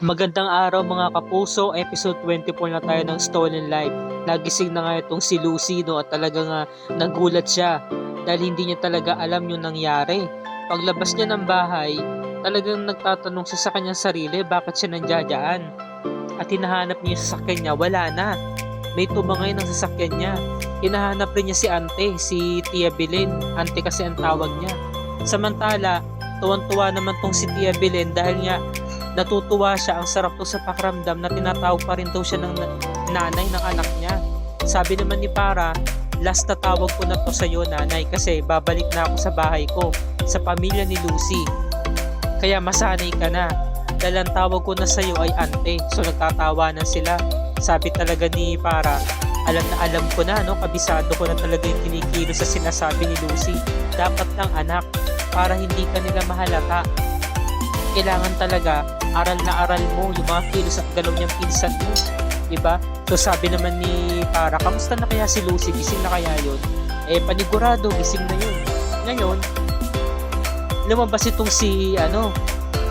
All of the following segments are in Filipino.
Magandang araw mga kapuso, episode 24 na tayo ng Stolen Life. Nagising na nga itong si Lucy at talagang nagulat siya dahil hindi niya talaga alam yung nangyari. Paglabas niya ng bahay, talagang nagtatanong siya sa kanyang sarili bakit siya nandiyan. At hinahanap niya yung sasakyan niya, wala na. May tumangay ng sasakyan niya. Hinahanap rin niya si Ante, si Tia Belen. Ante kasi ang tawag niya. Samantala, tuwan-tuwa naman tong si Tia Belen dahil nga natutuwa siya, ang sarap to sa pakiramdam na tinatawag pa rin daw siya ng nanay ng anak niya. Sabi naman ni Para, last na tawag ko na to sa iyo nanay kasi babalik na ako sa bahay ko, sa pamilya ni Lucy. Kaya masanay ka na, dahil ang tawag ko na sa iyo ay ante. So nagtatawanan sila. Sabi talaga ni Para, alam na alam ko na, no? Kabisado ko na talaga yung kinikilos sa sinasabi ni Lucy. Dapat lang anak, para hindi ka nila mahalata. Kailangan talaga aral na aral mo yung mga kilos at galaw niyang pinsan mo, diba? So sabi naman ni Para, kamusta na kaya si Lucy? Gising na kaya yun? Panigurado, gising na yun. Ngayon, lumabas itong si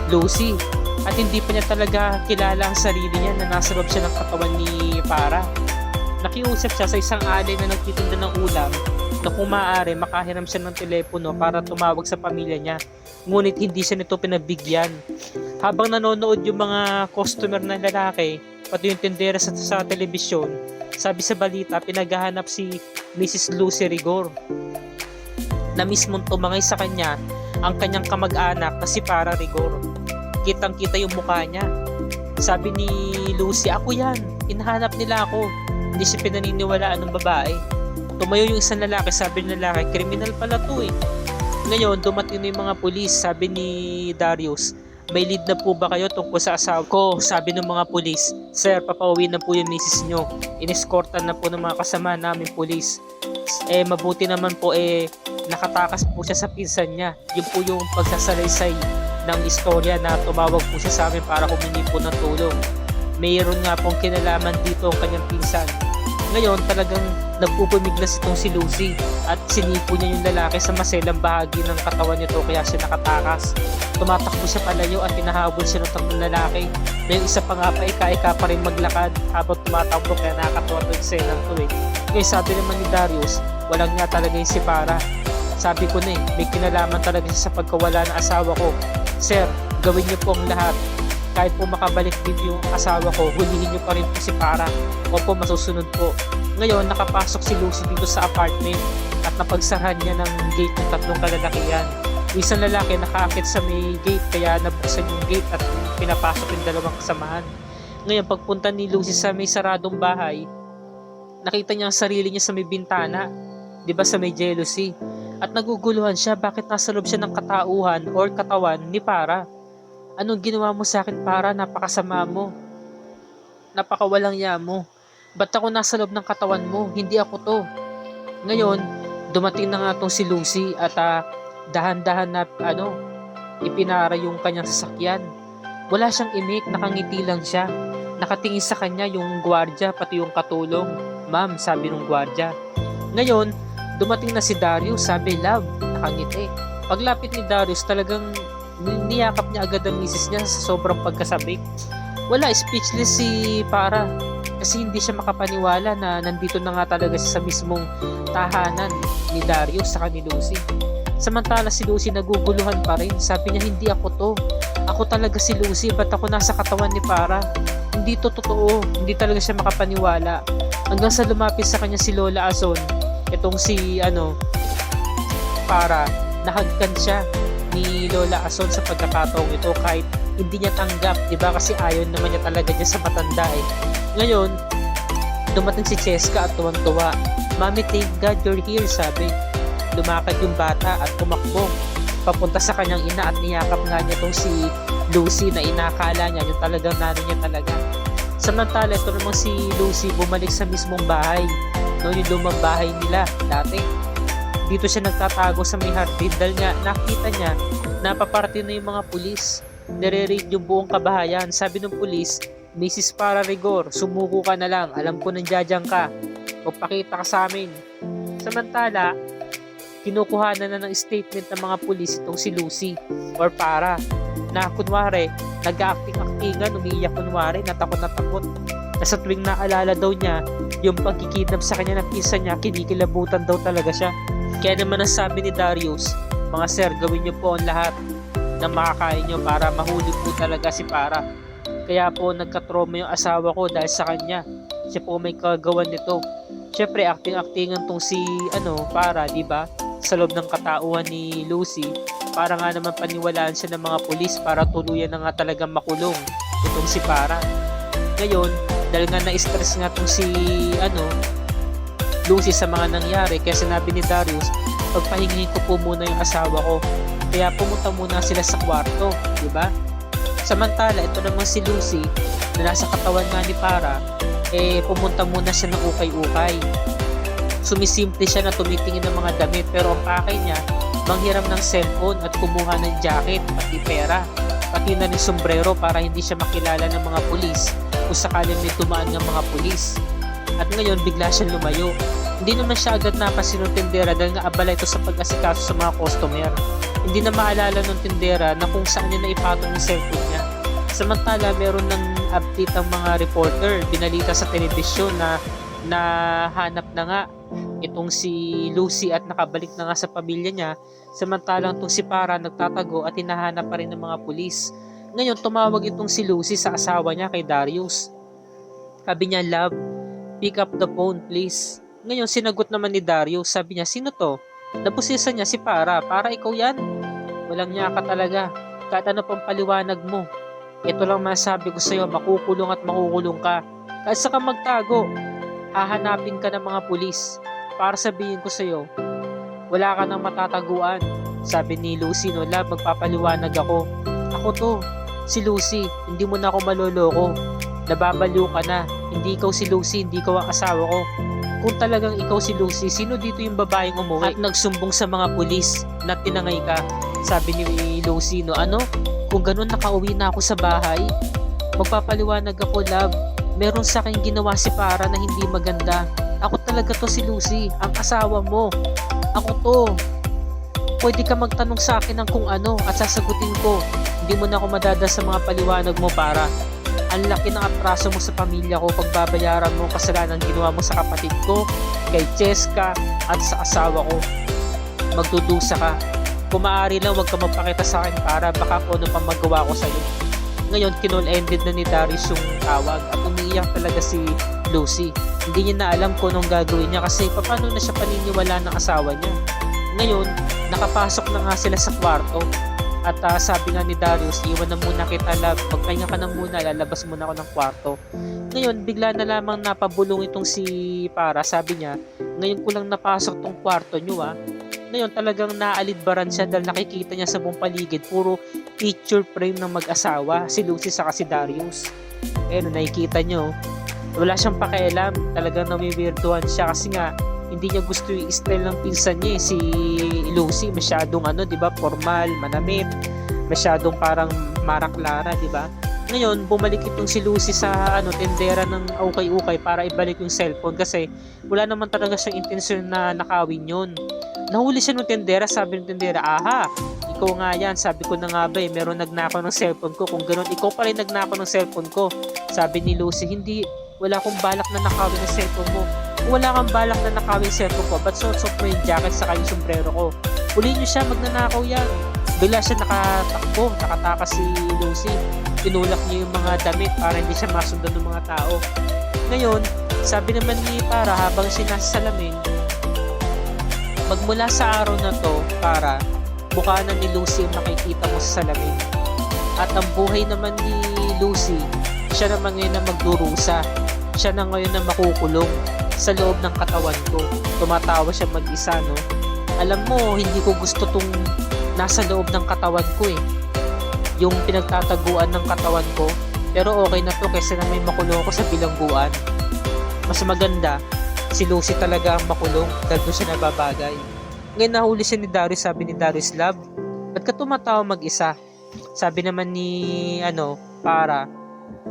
Lucy at hindi pa niya talaga kilala ang sarili niya na nasa loob siya ng katawan ni Para. Nakiusap siya sa isang alay na nagtitinda ng ulam na kung maaari makahiram siya ng telepono para tumawag sa pamilya niya. Ngunit hindi siya nito pinabigyan. Habang nanonood yung mga customer na lalaki, pati yung tindera sa telebisyon, sabi sa balita, pinaghahanap si Mrs. Lucy Rigor na mismong tumangay sa kanya ang kanyang kamag-anak na si Para Rigor. Kitang-kita yung mukha niya. Sabi ni Lucy, ako yan, hinahanap nila ako. Hindi siya pinaniniwalaan ng babae. Tumayo yung isang lalaki, sabi ng lalaki, kriminal pala to eh. Ngayon, dumating na yung mga pulis. Sabi ni Darius, may lead na po ba kayo tungkol sa asawa ko? Sabi ng mga pulis, sir, papauwi na po yung misis nyo. Inescortan na po ng mga kasama namin pulis. Mabuti naman po nakatakas po siya sa pinsan niya. Yun po yung pagsasalaysay ng istorya na tumawag po siya sa amin para humingi po ng tulong. Mayroon nga pong kinalaman dito ang kanyang pinsan. Ngayon talagang nagpupumiglas itong si Lucy at sinipo niya yung lalaki sa maselang bahagi ng katawan nito kaya siya nakatakas. Tumatakbo siya palayo at hinahabol siya ng tatlong lalaki. May isa pa nga pa ika-ika pa rin maglakad habang tumatakbo kaya nakakatawa itong senang to eh. Ngayon sabi naman ni Darius, walang nga talaga yung si Para. Sabi ko na may kinalaman talaga siya sa pagkawala ng asawa ko. Sir, gawin niyo po ang lahat. Kahit po makabalik din yung asawa ko, hulihin niyo pa rin po si Para. Opo, masusunod po. Ngayon, nakapasok si Lucy dito sa apartment at napagsarahan niya ng gate ng tatlong kalalakihan. Isang lalaki nakaakit sa may gate kaya nabuksan yung gate at pinapasok yung dalawang kasamahan. Ngayon, pagpunta ni Lucy sa may saradong bahay, nakita niya ang sarili niya sa may bintana, di ba sa may jealousy. At naguguluhan siya bakit nasa loob siya ng katauhan or katawan ni Para. Anong ginawa mo sa akin Para? Napakasama mo. Napakawalang ya mo. Ba't ako nasa loob ng katawan mo? Hindi ako to. Ngayon, dumating na nga tong si Lucy at dahan-dahan na ipinara yung kanyang sasakyan. Wala siyang imik, nakangiti lang siya. Nakatingin sa kanya yung gwardya pati yung katulong. Ma'am, sabi ng gwardya. Ngayon, dumating na si Darius, sabi love, nakangiti. Paglapit ni Darius, talagang niyakap niya agad ang misis niya sa sobrang pagkasabik. Wala, speechless si Para kasi hindi siya makapaniwala na nandito na nga talaga siya sa mismong tahanan ni Darius sa ni Lucy. Samantala si Lucy naguguluhan pa rin. Sabi niya, hindi ako to. Ako talaga si Lucy. Ba't ako nasa katawan ni Para? Hindi to totoo. Hindi talaga siya makapaniwala. Hanggang sa lumapit sa kanya si Lola Azon. Itong si Para. Nahagkan siya ni Lola Azon sa pagkakataong ito kahit hindi niya tanggap, di ba? Kasi ayaw naman niya talaga niya sa matanda eh. Ngayon, dumating si Cheska at tuwang-tuwa. Mommy, thank God you're here, sabi. Lumakad yung bata at tumakbo papunta sa kanyang ina at niyakap nga niya tong si Lucy na inakala niya yung talagang nanay niya talaga. Samantala, ito namang si Lucy bumalik sa mismong bahay. Yung lumang bahay nila dati. Dito siya nagtatago sa may hardin dahil nga nakita niya napaparating na yung mga pulis. Nire-raid yung buong kabahayan. Sabi ng pulis, Mrs. Para Rigor, sumuko ka na lang. Alam ko nandiyan ka. Magpakita ka sa amin. Samantala, kinukuha na ng statement ng mga pulis itong si Lucy or Para na kunwari nag-acting-actingan, umiiyak kunwari, natakot na takot. Sa tuwing naalala daw niya yung pagkikidnap sa kanya ng pinsan niya, kinikilabutan daw talaga siya. Kaya naman ang sabi ni Darius, mga sir, gawin niyo po ang lahat na makakaya niyo para mahuli po talaga si Para. Kaya po nagka-trauma yung asawa ko dahil sa kanya. Siya po may kagawan nito. Syempre acting-actingan tong si Para, di ba? Sa loob ng katauhan ni Lucy, para nga naman paniwalaan siya ng mga pulis para tuluyan na nga talagang makulong itong si Para. Ngayon, dahil nga na-stress nga tong si Lucy sa mga nangyari, kaya sinabi ni Darius, pagpahingin ko po muna yung asawa ko. Kaya pumunta muna sila sa kwarto, di ba? Samantala, ito naman si Lucy na nasa katawan nga ni Para, pumunta muna siya ng ukay-ukay. Sumisimple siya na tumitingin ng mga damit, pero ang pakay niya, manghiram ng cellphone at kumuha ng jacket, pati pera, pati na ng sombrero para hindi siya makilala ng mga pulis kung sakaling may tumaan ng mga pulis. At ngayon, bigla siyang lumayo. Hindi naman siya agad napansin ng tindera dahil nga abala ito sa pag-asikaso sa mga customer. Hindi na maalala ng tindera na kung saan niya naipatong yung cellphone niya. Samantala, meron ng update ang mga reporter, binalita sa telebisyon na nahanap na nga itong si Lucy at nakabalik na nga sa pamilya niya. Samantalang itong si Para nagtatago at hinahanap pa rin ng mga pulis. Ngayon, tumawag itong si Lucy sa asawa niya kay Darius. Sabi niya, love, pick up the phone please. Ngayon, sinagot naman ni Darius. Sabi niya, sino to? Nabusisa niya si Para. Para ikaw yan? Walang niya ka talaga. Kahit ano pang paliwanag mo. Ito lang masabi ko sa'yo, makukulong at makukulong ka. Kahit saka magtago, hahanapin ka ng mga pulis. Para sabihin ko sa'yo, wala ka nang matataguan. Sabi ni Lucy, no, love, magpapaliwanag ako. Ako to, si Lucy, hindi mo na ako maloloko. Nababaliw ka na. Hindi ikaw si Lucy, hindi ikaw ang asawa ko. Kung talagang ikaw si Lucy, sino dito yung babaeng umuwi at nagsumbong sa mga pulis na tinangay ka? Sabi ni Lucy, no, kung ganun nakauwi na ako sa bahay, magpapaliwanag ako, love. Meron sa akin ginawa si Para na hindi maganda. Ako talaga to si Lucy, ang asawa mo. Ako to. Pwede ka magtanong sa akin ng kung ano at sasagutin ko. Hindi mo na ako madada sa mga paliwanag mo, Para. Ang laki ng atraso mo sa pamilya ko, pagbabayaran mo kasalanan ginawa mo sa kapatid ko, kay Cheska at sa asawa ko. Magdudusa ka. Kung maaari lang, huwag ka magpakita sa akin, Para, baka kung ano pang magawa ko sa'yo. Ngayon, kinol-ended na ni Darius yung tawag at umiiyak talaga si Lucy. Hindi niya na alam kung anong gagawin niya kasi paano na siya paniniwala ng asawa niya. Ngayon, nakapasok na nga sila sa kwarto at sabi nga ni Darius, iwan na muna kita, love. Magpahinga ka na muna, lalabas muna ako ng kwarto. Ngayon, bigla na lamang napabulong itong si Para. Sabi niya, ngayon ko lang napasok tong kwarto niyo Ngayon talagang naalidbaran siya dahil nakikita niya sa buong paligid puro picture frame ng mag-asawa, si Lucy sa si Darius. Nakikita nyo, wala siyang pakialam, talagang namiwirtuhan siya kasi nga hindi niya gusto yung style ng pinsan niya si Lucy, masyadong di ba, formal, manamit, masyadong parang maraklara, di ba? Ngayon, bumalik itong si Lucy sa tendera ng ukay-ukay para ibalik yung cellphone kasi wala naman talaga siyang intensyon na nakawin yun. Nahuli siya ng tendera, sabi ng tendera, aha, ikaw nga yan, sabi ko na nga ba meron nagnakaw ng cellphone ko, kung ganun, ikaw pa rin nagnakaw ng cellphone ko. Sabi ni Lucy, hindi, wala akong balak na nakawin ng cellphone mo. Kung wala kang balak na nakawin yung cellphone ko, ba't suot mo yung jacket sa yung sombrero ko? Huliin niyo siya, magnanakaw yan. Bigla siya nakatakbo, nakatakas si Lucy. Tinulak niya yung mga damit para hindi siya masundan ng mga tao. Ngayon, sabi naman ni Para habang sinasalamin, magmula sa araw na to, Para, mukha na ni Lucy ang makikita mo sa salamin. At ang buhay naman ni Lucy, siya naman ngayon na magdurusa. Siya na ngayon na makukulong sa loob ng katawan ko. Tumatawa siya mag-isa, no? Alam mo, hindi ko gusto tong nasa loob ng katawan ko yung pinagtataguan ng katawan ko. Pero okay na to kaysa na may makulong ko sa bilangguan. Mas maganda, si Lucy talaga ang makulong dahil doon siya nababagay. Ngayon nahuli siya ni Darius, sabi ni Darius, love, ba't ka tumatawa mag-isa? Sabi naman ni Para,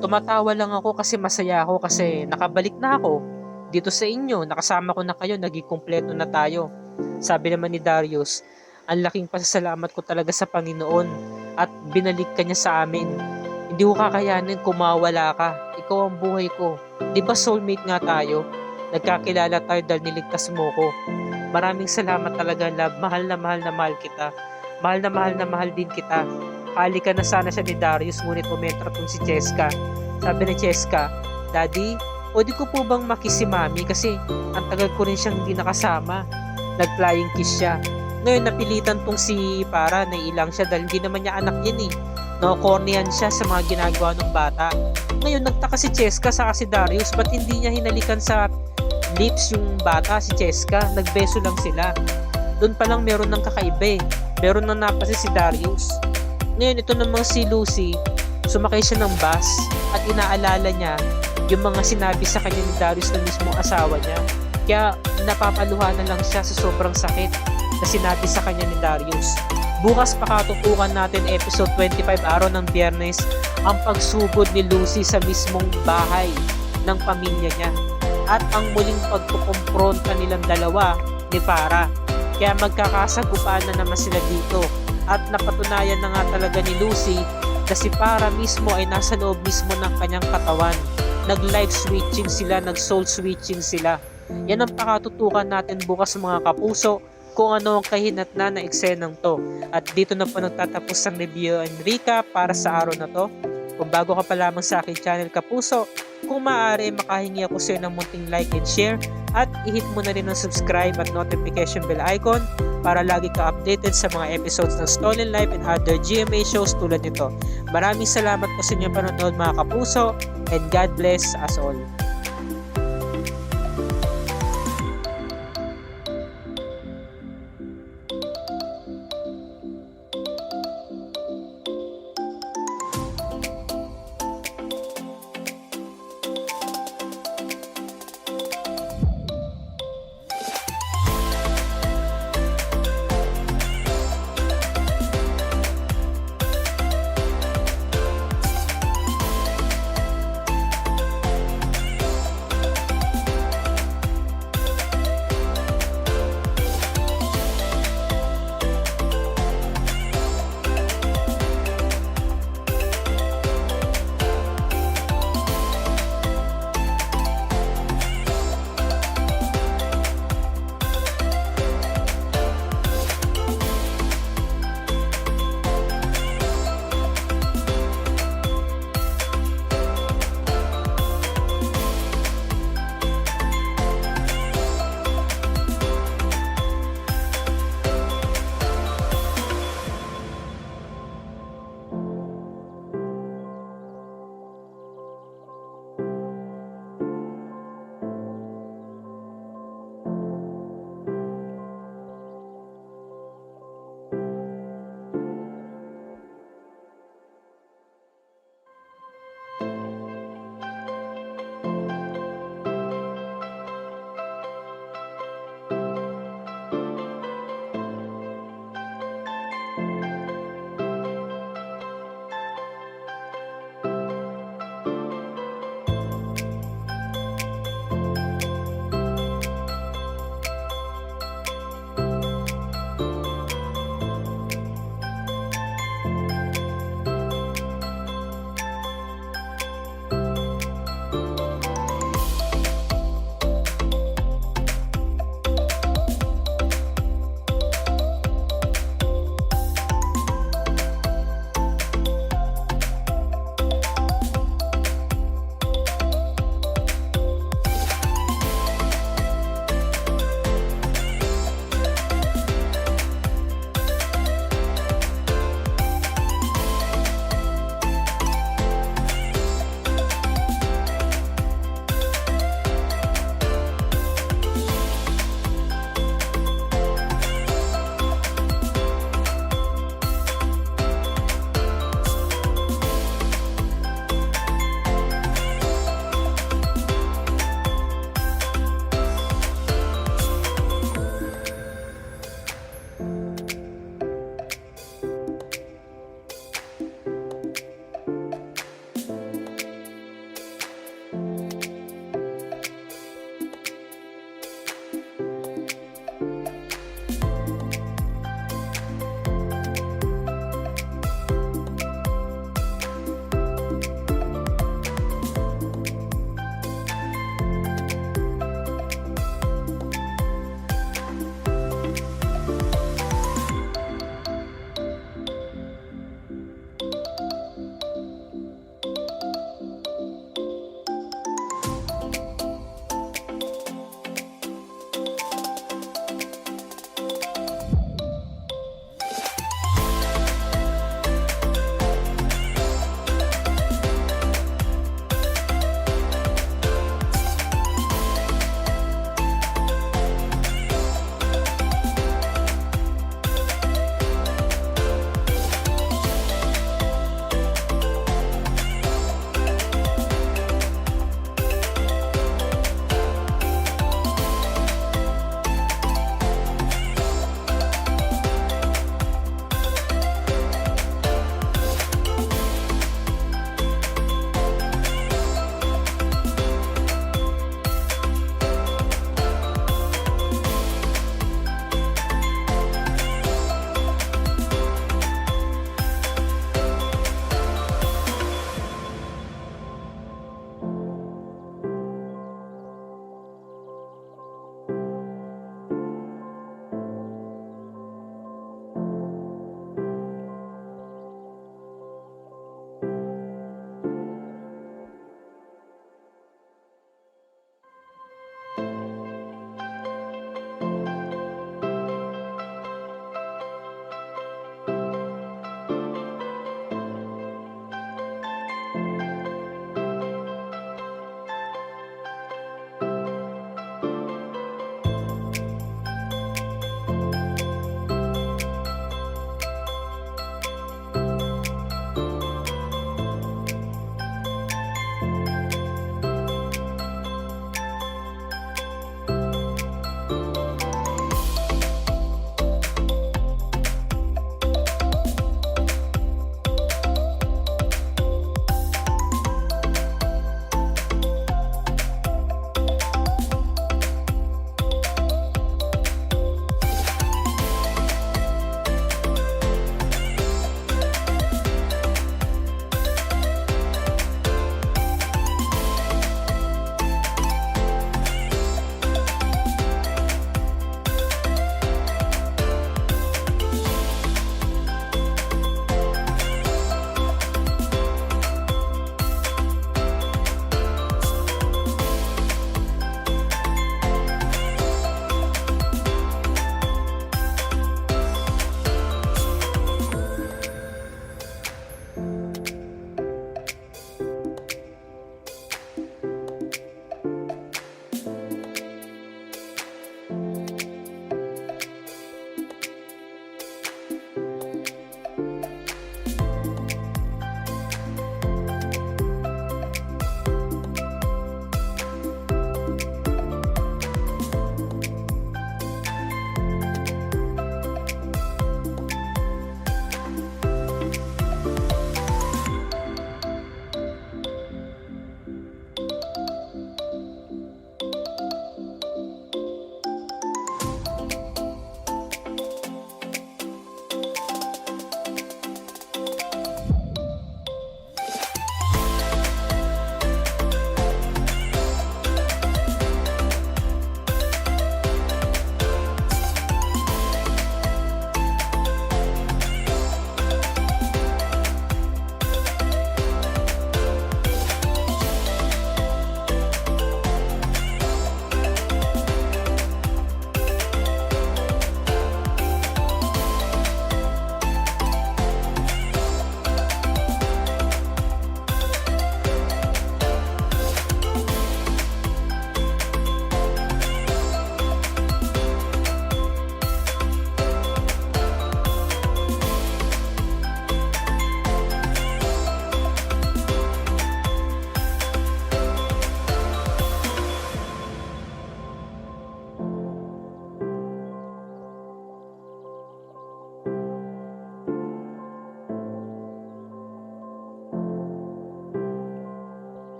tumatawa lang ako kasi masaya ako kasi nakabalik na ako dito sa inyo, nakasama ko na kayo, naging kumpleto na tayo. Sabi naman ni Darius, ang laking pasasalamat ko talaga sa Panginoon at binalik ka niya sa amin. Hindi ko kakayanin kung mawala ka. Ikaw ang buhay ko. Di ba soulmate nga tayo? Nagkakilala tayo dahil niligtas mo ko. Maraming salamat talaga, love. Mahal na mahal kita. Mahal na mahal din kita. Halika na sana siya ni Darius, ngunit umentra tong si Cheska. Sabi ni Cheska, Daddy, pwede ko po bang makis si Mami kasi ang tagal ko rin siyang hindi nakasama. Nag-flying kiss siya. Ngayon napilitan tong si Para na ilang siya dahil hindi naman niya anak yan eh. No-cornyan siya sa mga ginagawa ng bata. Ngayon nagtaka si Cheska sa si Darius, ba't hindi niya hinalikan sa lips yung bata si Cheska? Nagbeso lang sila. Doon pa lang meron ng kakaiba eh. Meron nang napasi si Darius. Ngayon ito namang si Lucy, sumakay siya ng bus at inaalala niya yung mga sinabi sa kanya ni Darius na mismong asawa niya. Kaya napapaluha na lang siya sa sobrang sakit na sinabi sa kanya ni Darius. Bukas pakatutukan natin episode 25 araw ng Biyernes ang pagsugod ni Lucy sa mismong bahay ng pamilya niya at ang muling pagkukumpronta nilang dalawa ni Para. Kaya magkakasagupaan na naman sila dito at napatunayan na nga talaga ni Lucy na si Para mismo ay nasa loob mismo ng kanyang katawan. Nag-life switching sila, nag-soul switching sila. Yan ang pakatutukan natin bukas mga kapuso kung ano ang kahinatnan na eksenang to. At dito na po nagtatapos ang review and recap para sa araw na to. Kung bago ka pa lamang sa aking channel kapuso, kung maaari makahingi ako sa iyo ng munting like and share at i-hit mo na rin ang subscribe at notification bell icon para lagi ka updated sa mga episodes ng Stolen Life and other GMA shows tulad nito. Maraming salamat po sa inyong panonood mga kapuso and God bless us all.